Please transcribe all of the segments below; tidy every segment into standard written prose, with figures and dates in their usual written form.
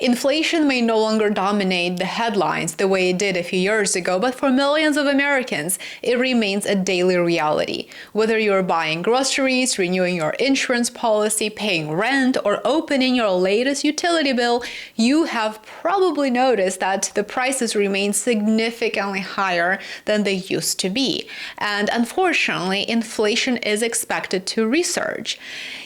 Inflation may no longer dominate the headlines the way it did a few years ago, but for millions of Americans, it remains a daily reality. Whether you're buying groceries, renewing your insurance policy, paying rent, or opening your latest utility bill, you have probably noticed that the prices remain significantly higher than they used to be. And unfortunately, inflation is expected to resurge.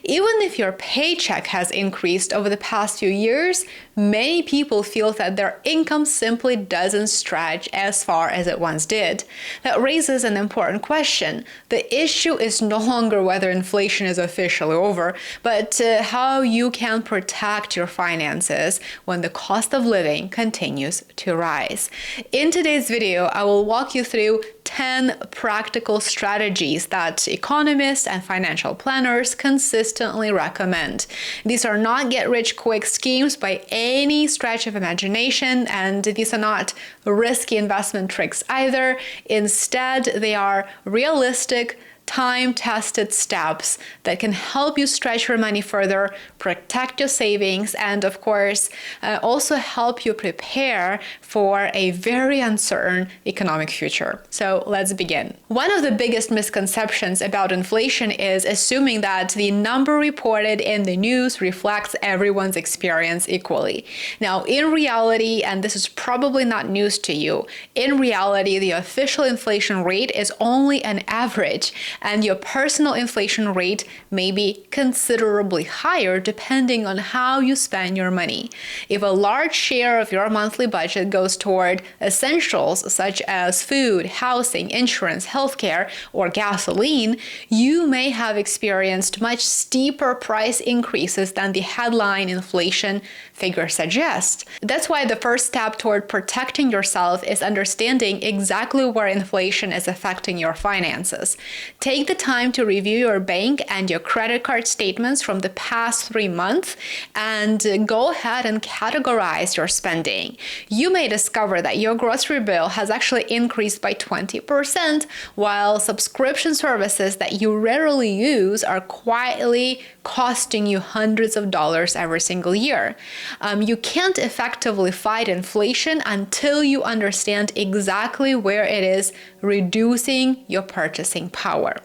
Even if your paycheck has increased over the past few years, many people feel that their income simply doesn't stretch as far as it once did. That raises an important question. The issue is no longer whether inflation is officially over, but how you can protect your finances when the cost of living continues to rise. In today's video, I will walk you through 10 practical strategies that economists and financial planners consistently recommend. These are not get-rich-quick schemes by any stretch of imagination, and these are not risky investment tricks either. Instead, they are realistic, time-tested steps that can help you stretch your money further, protect your savings, and of course, also help you prepare for a very uncertain economic future. So let's begin. One of the biggest misconceptions about inflation is assuming that the number reported in the news reflects everyone's experience equally. Now, in reality, and this is probably not news to you, in reality, the official inflation rate is only an average, and your personal inflation rate may be considerably higher depending on how you spend your money. If a large share of your monthly budget goes toward essentials such as food, housing, insurance, healthcare, or gasoline, you may have experienced much steeper price increases than the headline inflation figure suggests. That's why the first step toward protecting yourself is understanding exactly where inflation is affecting your finances. Take the time to review your bank and your credit card statements from the past 3 months and go ahead and categorize your spending. You may discover that your grocery bill has actually increased by 20%, while subscription services that you rarely use are quietly costing you hundreds of dollars every single year. You can't effectively fight inflation until you understand exactly where it is reducing your purchasing power.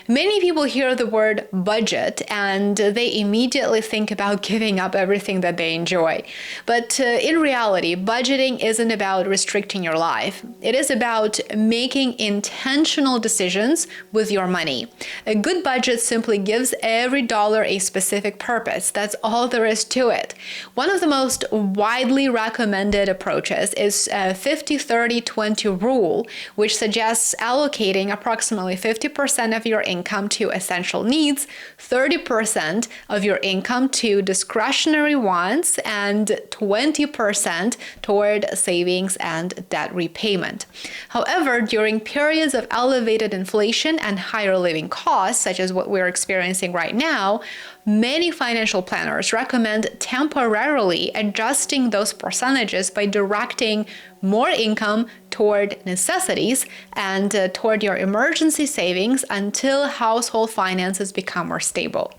Many people hear the word budget and they immediately think about giving up everything that they enjoy. But in reality, budgeting isn't about restricting your life. It is about making intentional decisions with your money. A good budget simply gives every dollar a specific purpose. That's all there is to it. One of the most widely recommended approaches is a 50-30-20 rule, which suggests allocating approximately 50% of your income to essential needs, 30% of your income to discretionary wants, and 20% toward savings and debt repayment. However, during periods of elevated inflation and higher living costs, such as what we're experiencing right now, many financial planners recommend temporarily adjusting those percentages by directing more income toward necessities and toward your emergency savings until household finances become more stable.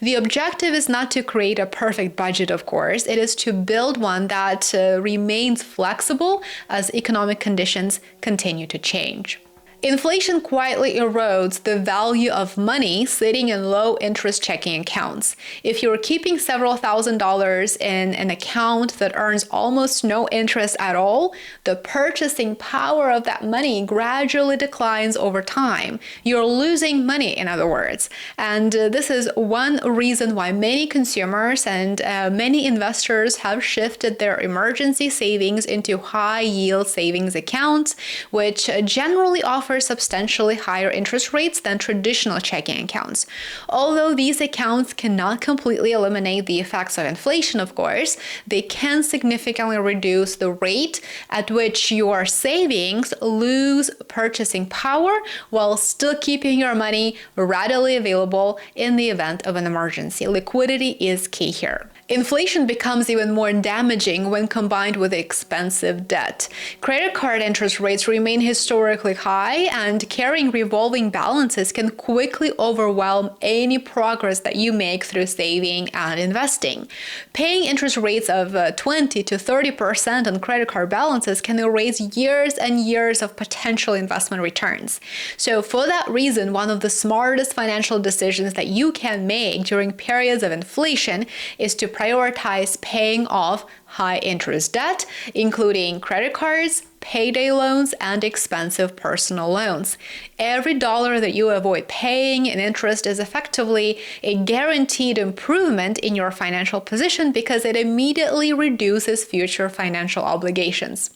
The objective is not to create a perfect budget, of course. It is to build one that remains flexible as economic conditions continue to change. Inflation quietly erodes the value of money sitting in low-interest checking accounts. If you're keeping several $1,000s in an account that earns almost no interest at all, the purchasing power of that money gradually declines over time. You're losing money, in other words. And this is one reason why many consumers and many investors have shifted their emergency savings into high-yield savings accounts, which generally offer substantially higher interest rates than traditional checking accounts. Although these accounts cannot completely eliminate the effects of inflation, of course, they can significantly reduce the rate at which your savings lose purchasing power while still keeping your money readily available in the event of an emergency. Liquidity is key here. Inflation becomes even more damaging when combined with expensive debt. Credit card interest rates remain historically high, and carrying revolving balances can quickly overwhelm any progress that you make through saving and investing. Paying interest rates of 20 to 30% on credit card balances can erase years and years of potential investment returns. So for that reason, one of the smartest financial decisions that you can make during periods of inflation is to prioritize paying off high-interest debt, including credit cards, payday loans, and expensive personal loans. Every dollar that you avoid paying in interest is effectively a guaranteed improvement in your financial position because it immediately reduces future financial obligations.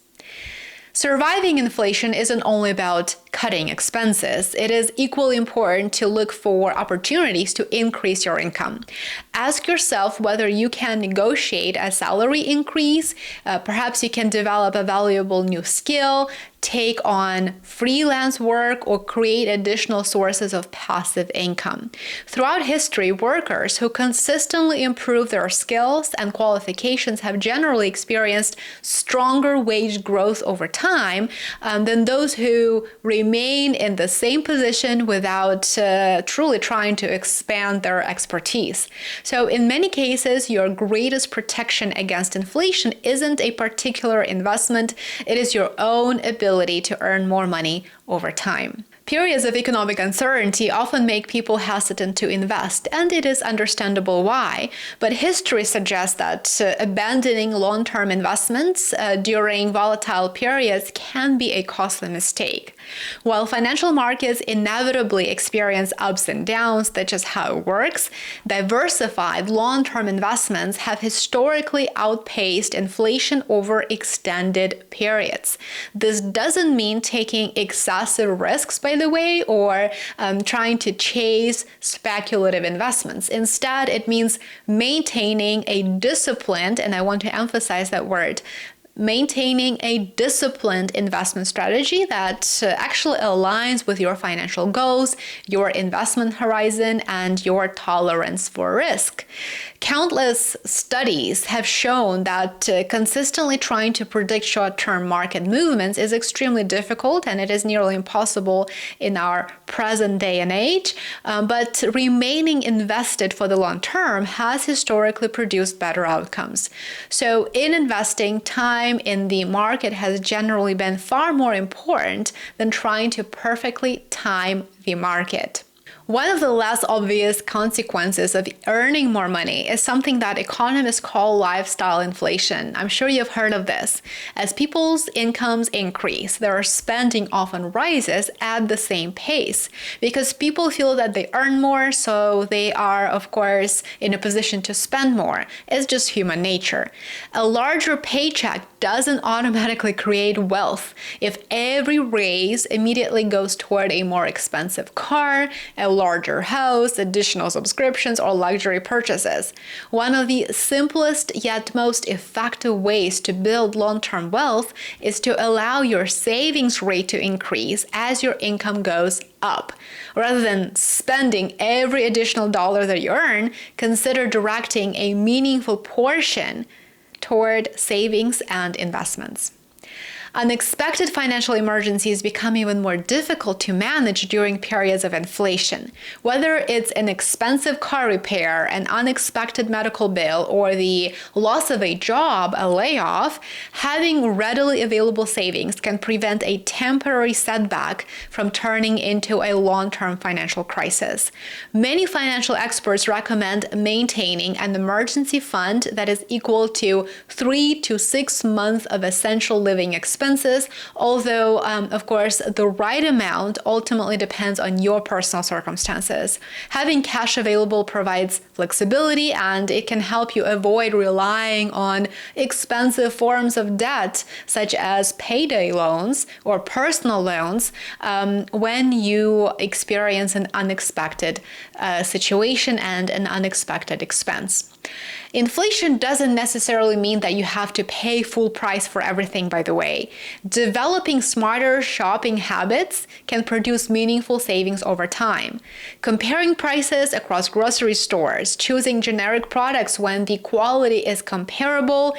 Surviving inflation isn't only about cutting expenses. It is equally important to look for opportunities to increase your income. Ask yourself whether you can negotiate a salary increase. Perhaps you can develop a valuable new skill, take on freelance work, or create additional sources of passive income. Throughout history, workers who consistently improve their skills and qualifications have generally experienced stronger wage growth over time than those who remain in the same position without truly trying to expand their expertise. So in many cases, your greatest protection against inflation isn't a particular investment, it is your own ability to earn more money over time. Periods of economic uncertainty often make people hesitant to invest, and it is understandable why. But history suggests that abandoning long-term investments during volatile periods can be a costly mistake. While financial markets inevitably experience ups and downs, that's just how it works, diversified long-term investments have historically outpaced inflation over extended periods. This doesn't mean taking excessive risks, by the way, or trying to chase speculative investments. Instead, it means maintaining a disciplined, and I want to emphasize that word, maintaining a disciplined investment strategy that actually aligns with your financial goals, your investment horizon, and your tolerance for risk. Countless studies have shown that consistently trying to predict short-term market movements is extremely difficult, and it is nearly impossible in our present day and age. But remaining invested for the long term has historically produced better outcomes. So in investing, time in the market has generally been far more important than trying to perfectly time the market. One of the less obvious consequences of earning more money is something that economists call lifestyle inflation. I'm sure you've heard of this. As people's incomes increase, their spending often rises at the same pace because people feel that they earn more, so they are, of course, in a position to spend more. It's just human nature. A larger paycheck doesn't automatically create wealth. If every raise immediately goes toward a more expensive car, a larger house, additional subscriptions, or luxury purchases. One of the simplest yet most effective ways to build long-term wealth is to allow your savings rate to increase as your income goes up. Rather than spending every additional dollar that you earn, consider directing a meaningful portion toward savings and investments. Unexpected financial emergencies become even more difficult to manage during periods of inflation. Whether it's an expensive car repair, an unexpected medical bill, or the loss of a job, a layoff, having readily available savings can prevent a temporary setback from turning into a long-term financial crisis. Many financial experts recommend maintaining an emergency fund that is equal to 3 to 6 months of essential living expenses, although, of course, the right amount ultimately depends on your personal circumstances. Having cash available provides flexibility, and it can help you avoid relying on expensive forms of debt, such as payday loans or personal loans, when you experience an unexpected situation and an unexpected expense. Inflation doesn't necessarily mean that you have to pay full price for everything, by the way. Developing smarter shopping habits can produce meaningful savings over time. Comparing prices across grocery stores, choosing generic products when the quality is comparable,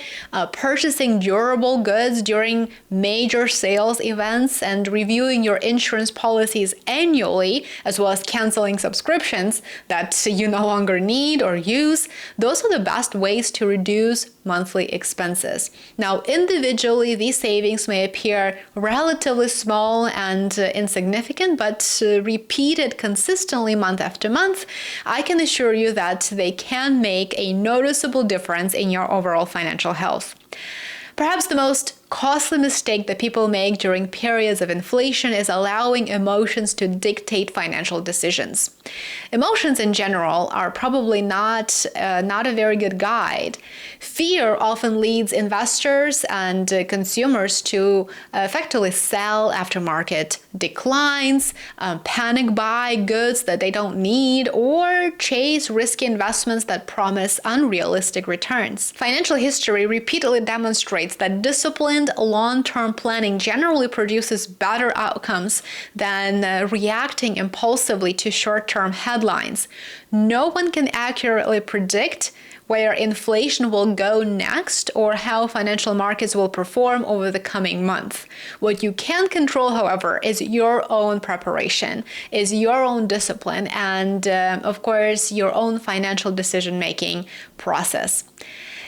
purchasing durable goods during major sales events, and reviewing your insurance policies annually, as well as canceling subscriptions that you no longer need or use, those are the best ways to reduce monthly expenses. Now, individually, these savings may appear relatively small and insignificant, but repeated consistently month after month, I can assure you that they can make a noticeable difference in your overall financial health. Perhaps the most costly mistake that people make during periods of inflation is allowing emotions to dictate financial decisions. Emotions in general are probably not a very good guide. Fear often leads investors and consumers to effectively sell after market declines, panic buy goods that they don't need, or chase risky investments that promise unrealistic returns. Financial history repeatedly demonstrates that disciplined long-term planning generally produces better outcomes than reacting impulsively to short-term headlines. No one can accurately predict where inflation will go next or how financial markets will perform over the coming month. What you can control, however, is your own preparation, is your own discipline, and of course, your own financial decision-making process.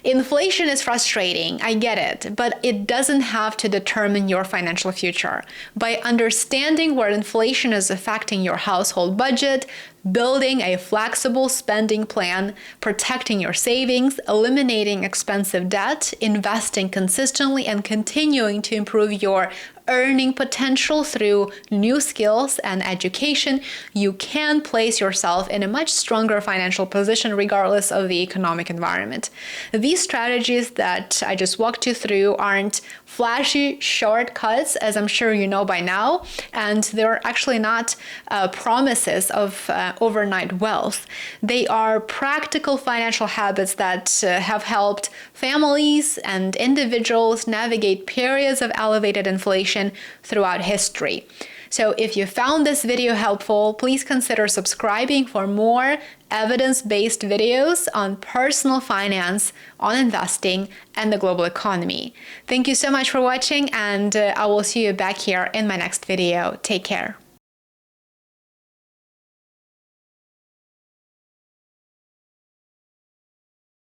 Inflation is frustrating, I get it, but it doesn't have to determine your financial future. By understanding where inflation is affecting your household budget, building a flexible spending plan, protecting your savings, eliminating expensive debt, investing consistently, and continuing to improve your earning potential through new skills and education, you can place yourself in a much stronger financial position regardless of the economic environment. These strategies that I just walked you through aren't flashy shortcuts, as I'm sure you know by now, and they're actually not promises of overnight wealth. They are practical financial habits that have helped families and individuals navigate periods of elevated inflation throughout history. So if you found this video helpful, please consider subscribing for more evidence-based videos on personal finance, on investing, and the global economy. Thank you so much for watching, and I will see you back here in my next video. Take care.